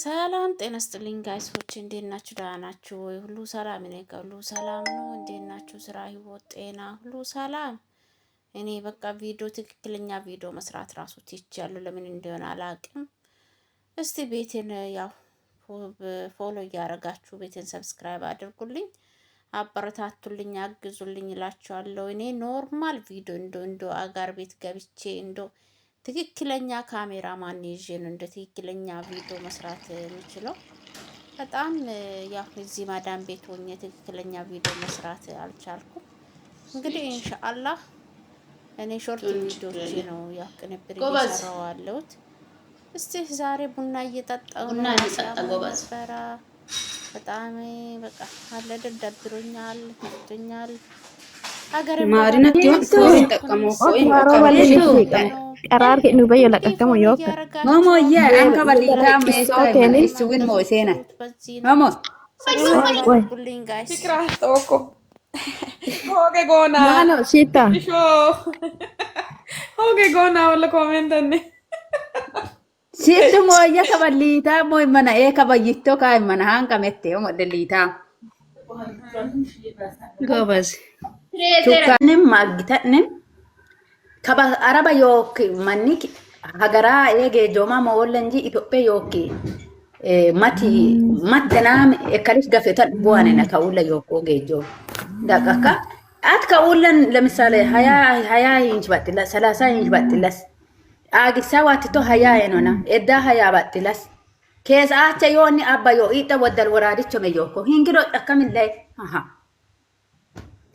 ሰላም ጤና ይስጥልኝ ጋይሶች፣ እንዴት ናችሁ? ደህና ናችሁ ወይ? ሁሉ ሰላም እኔ ጋር ሁሉ ሰላም ነው። እንዴት ናችሁ? ስራ፣ ህይወት፣ ጤና ሁሉ ሰላም። እኔ በቃ ትክክለኛ ቪዲዮ መስራት ራሱ ትችያለሁ። ለምን እንደሆነ አላውቅም። እስቲ ቤቴን ያው ፎሎ እያደረጋችሁ ቤቴን ሰብስክራይብ አድርጉልኝ፣ አበረታቱልኝ፣ አግዙልኝ እላችኋለሁ። እኔ ኖርማል ቪዲዮ እንዶ አጋር ቤት ገብቼ ትክክለኛ ካሜራ ማን ይዤ ነው እንደ ትክክለኛ ቪዲዮ መስራት የምችለው። በጣም ያው እዚህ ማዳም ቤት ሆኜ ትክክለኛ ቪዲዮ መስራት አልቻልኩም። እንግዲህ ኢንሻአላህ እኔ ሾርት ቪዲዮዎች ነው ያው ቅንብር እየሰራሁ ያለሁት። እስቲ ዛሬ ቡና እየጠጣሁ ነበረ። በጣም በቃ አለደ ደብሮኛል፣ ደብሮኛል። ማሪነት ይወጣው ተጠቀሙ ቀራር ከኑ በየላ ቀከሙ ይወጣ ማሞ ያ አንካ ባሊታ መስተን እሱን ሞሴና ማሞ ወይ ፍቅራ ቶኮ ሆገ ጎና ማኖ ሲታ ሆገ ጎና ወላ ኮሜንተኒ ሲቱ ሞያ ከባሊታ ሞይ መና ከባይቶ ካይ መና አንካ መቴ ሞደሊታ ጎበዝ ቱካንም ማግታንም ከባ አረባ ዮክ ማኒክ ሀገራ ኤጌ ጆማ ሞወለንጂ ኢትዮጵያ ዮክ ማቲ ማደናም እከሊስ ገፈተን ቡዋኔና ካውለ ዮኮ ጌጆ ዳቃካ አት ካውለን ለምሳሌ 20 ኢንች ባጥላ 30 ኢንች ባጥላስ አግሳ ዋትቶ 20 ነውና እዳ 20 ባጥላስ ከሳአቸ ዮኒ አባዮ ኢጣ ወደል ወራዲቾ መዮኮ ሂንግዶ ጠከም ላይ አሃ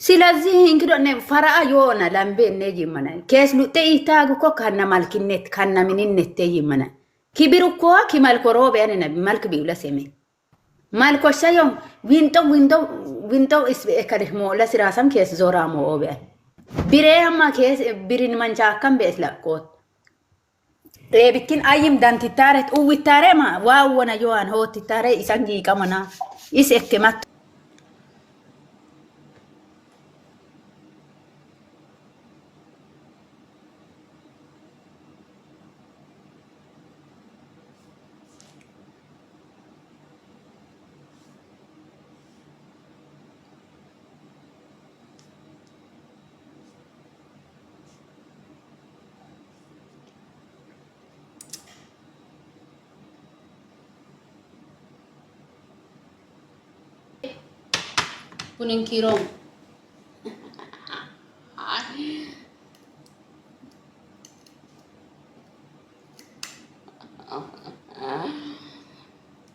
ስለዚህ እንግዲህ ፈራአ የሆነ ላምቤ ነጂ ማና ከስ ሉጤ ይታጉ ኮ ካና ማልኪነት ካና ምንነት ይመና ኪቢሩ ኮ ኪማልኮሮ በያነ ማልክ ቢውለሰሜ ማልኮሻዮ ዊንቶ ኢስ ከደህ ሞ ለስራሰም ከስ ዞራ ሞ ኦበ ቢሬማ ከስ ቢሪን መንቻ ካም በስላቆት ሬቢኪን አይም ዳንቲታረት ኡዊታሬማ ዋወና ዮአን ሆቲታሬ ኢሳንጂ ቀመና ኢስ እከማት kuning kirong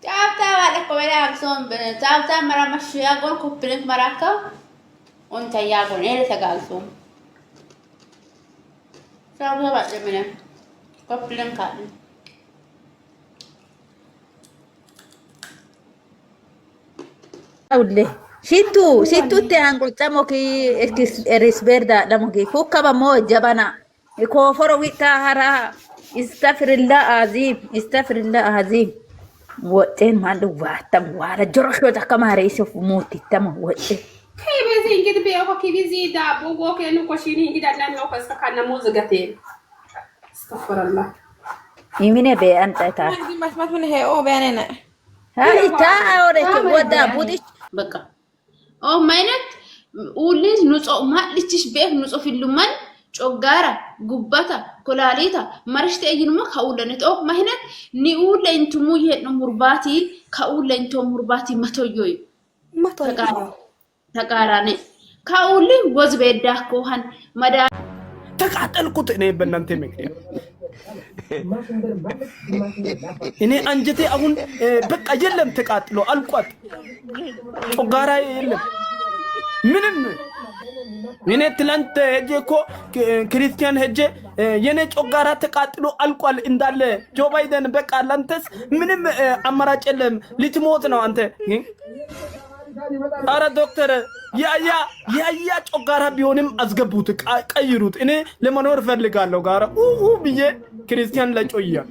Chapta wala ko wala akson chapta mara masya gon ko pilit maraka on taya gon ele sa galsom chapta ba jemene ko pilit ka Aulle Situ te angul tamo ki eris verda damo ki fukaba mo jabana ko foro wita hara istafrillah azim woten mandu wata wala jorosho ta kamare isu muti tamo wote kai be zai gidi be ko ki bizi da bogo ke no ko shini gida lan no ko saka na muzugate astaghfirullah imine be anta ta mas mun he o be anena hai ta ore ke woda budi በቃ ኦ ማይነት ኡሊዝ ንጾ ማልችሽ ቤት ንጾ ፊልማን ጮጋራ ጉባታ ኮላሊታ ማርሽተ አይንሞ ካውለነት ኦ ማይነት ኒኡለ እንቱሙ ይሄን ሙርባቲ ካውለ እንቱ ሙርባቲ መቶዮይ ተቃራኔ ካውሊ ወዝ በዳ ኮሃን መዳ ተቃጠልኩት እኔ በእናንተ ምክንያት እኔ አንጀቴ አሁን በቃ የለም ተቃጥሎ አልቋት ጮጋራ የለም ምንም እኔ ትላንት ሄጄ እኮ ክርስቲያን ሄጄ የኔ ጮጋራ ተቃጥሎ አልቋል እንዳለ ጆ ባይደን በቃ ላንተስ ምንም አማራጭ የለም ልትሞት ነው አንተ አረ ዶክተር ያያ ጮጋራ ቢሆንም አስገቡት ቀይሩት እኔ ለመኖር ፈልጋለሁ ጋራ ብዬ ክርስቲያን ለጮያ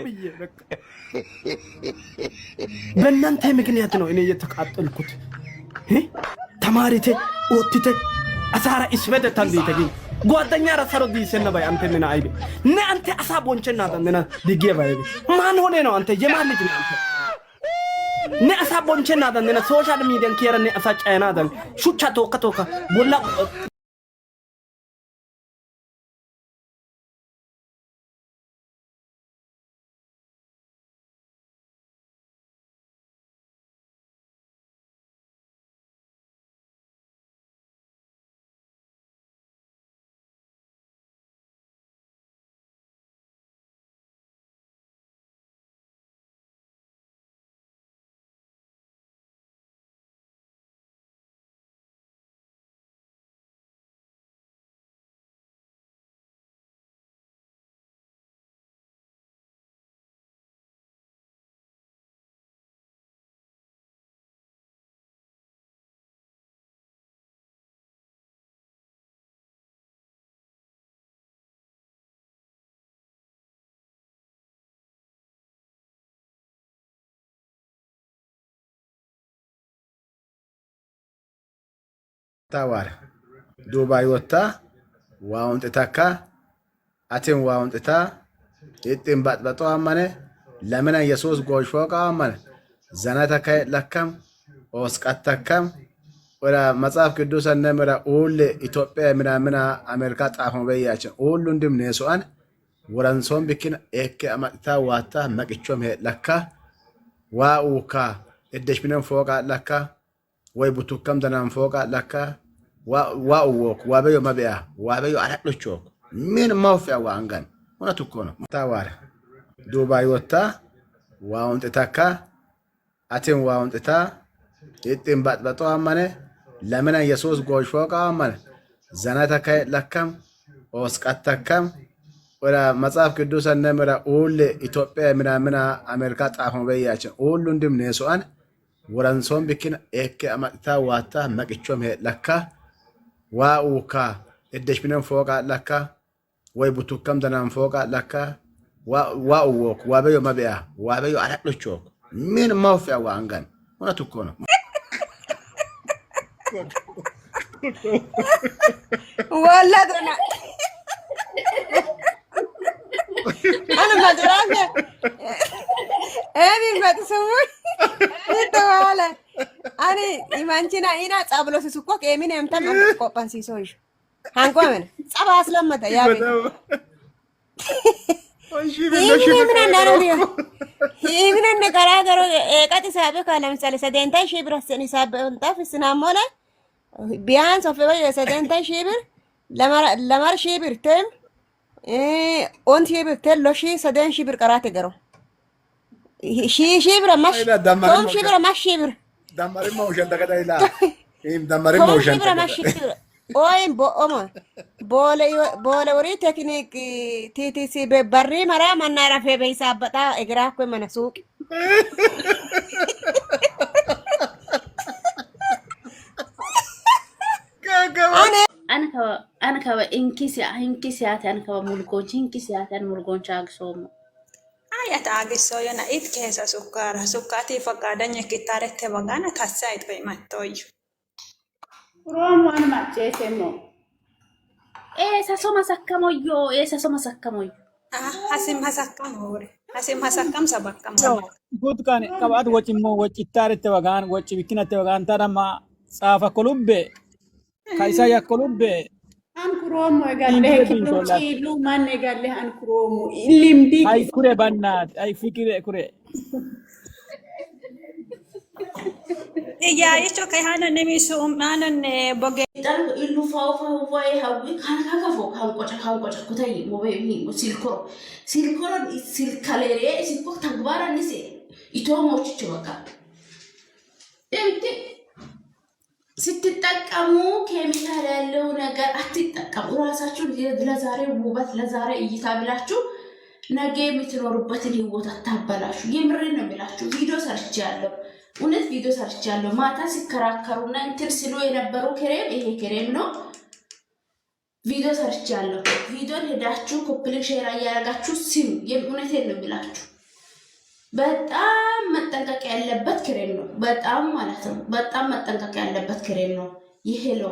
ብዬ በቃ በእናንተ ምክንያት ነው እኔ የተቃጠልኩት ተማሪቴ ኦቲቴ አሳራ እስበደ ታንዲተጊ ጓደኛ ረሰሮ ዲሰነ ባይ አንተ ምን አይብ ነ አንተ አሳቦንቸና ተነና ዲጌ ባይ ማን ሆነ ነው አንተ የማን ልጅ ነው አንተ ነ አሳቦንቸና ተነና ሶሻል ሚዲያን ኬረነ አሳጫና ተን ሹቻ ቶከ ቦላ tawar Dubai wata waunte taka atin waunte ta itin batbato amane lamina yesus goshfoqa amane zanata kay lakam osqat takam ወራ መጽሐፍ ቅዱስ አነመራ ኦል ኢትዮጵያ ምናምና አሜሪካ ጣፈው በያቸው ኦሉ እንድም ነሱአን ወራንሶም ቢኪን ኤከ አማታ ዋታ መቅቾም ለካ ዋኡካ እደሽ ምንም ፎቃ ለካ ወይ ቡቱከም ደናም ፎቃ ለካ ዋኡወክ ዋበዮ መብያ ዋበዮ አላቅሎቾክ ምን ማውፊያ ዋንጋን ሆነቱ እኮ ነው ታዋር ዱባይ ወታ ዋውንት ተካ አትን ዋውንት ታ ይጥም ባጥባጦ አማነ ለምን ኢየሱስ ጎሽፎቃ አማነ ዘናታ ከ ለካም ኦስቃት ተካም ወራ መጽሐፍ ቅዱስ አነመራ ኦል ኢትዮጵያ ምናምና አሜሪካ ጣፈው በያቸው ኦሉ እንድም ነሱአን ወራንሶም ቢኪን ኤከ አማታ ዋታ መቅቾም ለካ ዋኡካ እደሽ ምንም ፎቃ ለካ ወይ ቡቱከም ደናም ፎቃ ለካ ዋኡወክ ዋበዮ መብያ ዋበዮ አላቅሎቾክ ምን ማውፊያ ዋንጋን ሆነቱ እኮ ነው ወላደና አነ ማድራፈ እኔ መጥሰሙ ይተዋለ አኔ ኢማንቺና ኢና ጻብሎ ሲስኮ ከሚን የምተም ቆጳን ሲሶሽ አንቆመን ጻባ አስለመተ ያቤ ምን እንዳረው ምን እንደቀራገሩ እቀጥ ሳበ ካለምሳሌ ሰደንታ ሺህ ብር ሰኒ ሳበ እንጣፍ ስናሞላ ቢያንስ ኦፍ በይ ሰደንታ ሺህ ብር ለማር ሺህ ብር ተም ኦን ሺህ ብር ተሎ ሺህ ሰደን ሺህ ብር ቀራተ ገሮ ሺህ ብር ማሽ ቶም ሺህ ብር ማሽ ሺህ ብር ዳማሪ ማውሸን ተከታይላ ዳማሪ ማውሸን ተከታይላ ኦይም ቦኦሞ ቦለ ወሪ ቴክኒክ ቲቲሲ በበሪ መራ ማናራፈ በይሳበጣ እግራ እኮ መነሱቅ أنا كوا إنكسيات أنا كوا ملقونش إنكسيات أنا ملقونش أقسم ayat agiso yana it kesa sukati fakadanya kitare te bagana tasait pe matoy Romo ana machesemo. esa soma sakkamoyo hasim hasakam hore hasim hasakam sabakam good kan kabat wachimo wachitare te bagan wachi bikina te bagan tarama safa kolubbe kaisa ya kolubbe An kuromo egalle kibruchi lu man egalle an kuromo limdi ay kure bannat ay fikire kure ya icho kay hanan nemi su manan boge dan ilu fawo hawi kan kocha kutai mobe mi silkoro silkalere silko tagbara nise ito mochicho baka emti ስትጠቀሙ ኬሚካል ያለው ነገር አትጠቀሙ ራሳችሁን ለዛሬ ውበት ለዛሬ እይታ ብላችሁ ነገ የምትኖሩበትን ህይወት አታበላሹ የምሬን ነው ብላችሁ ቪዲዮ ሰርቻለሁ እውነት ቪዲዮ ሰርቻለሁ ማታ ሲከራከሩና እንትን ሲሉ የነበሩ ክሬም ይሄ ክሬም ነው ቪዲዮ ሰርቻለሁ ቪዲዮን ሄዳችሁ ኮፕሊክ ሼር ያያረጋችሁ ሲሉ የእውነቴን ነው ብላችሁ በጣም መጠንቀቅ ያለበት ክሬም ነው በጣም ማለት ነው በጣም መጠንቀቅ ያለበት ክሬም ነው ይሄ ነው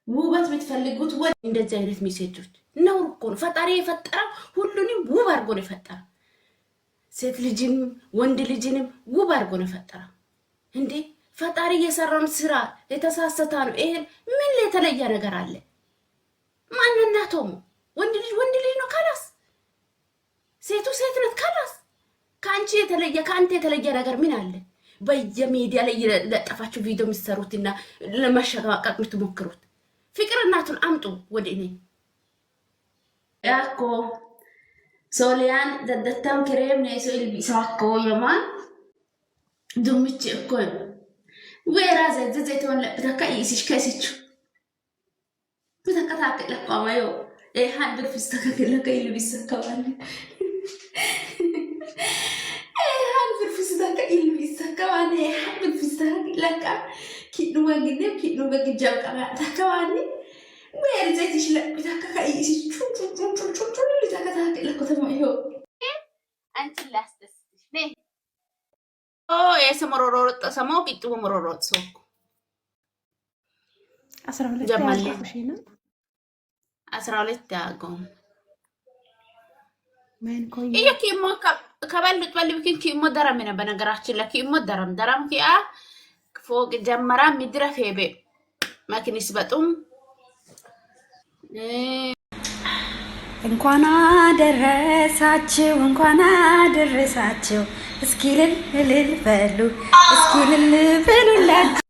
ውበት የምትፈልጉት ወደ እንደዚህ አይነት ሜሴጆች ነው እኮ ነው። ፈጣሪ የፈጠረው ሁሉንም ውብ አድርጎ ነው የፈጠረው። ሴት ልጅንም ወንድ ልጅንም ውብ አድርጎ ነው የፈጠረው። እንዴ ፈጣሪ የሰራውን ስራ የተሳሰታ ነው። ይሄን ምን የተለየ ነገር አለ? ማንነቱም ወንድ ልጅ ነው ካላስ፣ ሴቱ ሴት ናት ካላስ፣ ከአንቺ የተለየ ከአንተ የተለየ ነገር ምን አለ? በየሚዲያ ላይ ለጠፋችሁ ቪዲዮ የምትሰሩትና ለማሸጋቀቅ የምትሞክሩት ፍቅር እናቱን አምጡ ወደ እኔ ያኮ ሶሊያን ደደታም ክሬም ነው ሰው ቢሳኮ የማን ዱምጭ እኮ ወራ ዘይቶን ለብተካ ይሲሽ ከሲቹ በተከታተለ ቆማዮ ሃንድ ፍስተከለ ከይሉ ቢሰካዋል ሃንድ ፍስተከለ ቢሰካዋል ሃንድ ፍስተከለ ኪዱ ወግደ ኪዱ በግጃው ቀባ ተካዋል ወራ ዘይትሽ ለብተካ ይሲቹ ቹ ለተከታተለ ከተማዮ አንቺ ላስተስሽ ነ የሰመሮሮጥ ሰማው ቂጡ መሮሮጥ ሶኩ 12 ያልኩሽ ነው 12 ያገው ማን ኮይ ይሄ ኪሞ ከበልጥ በልብኪን ኪሞ ደረም ነው። በነገራችን ላይ ኪሞ ደረም ኪያ ፎቅ ጀመራ ምድረ ፌቤ ማኪኒስ በጡም እንኳን አደረሳችሁ እስኪ ልል በሉ እስኪ ልል በሉላችሁ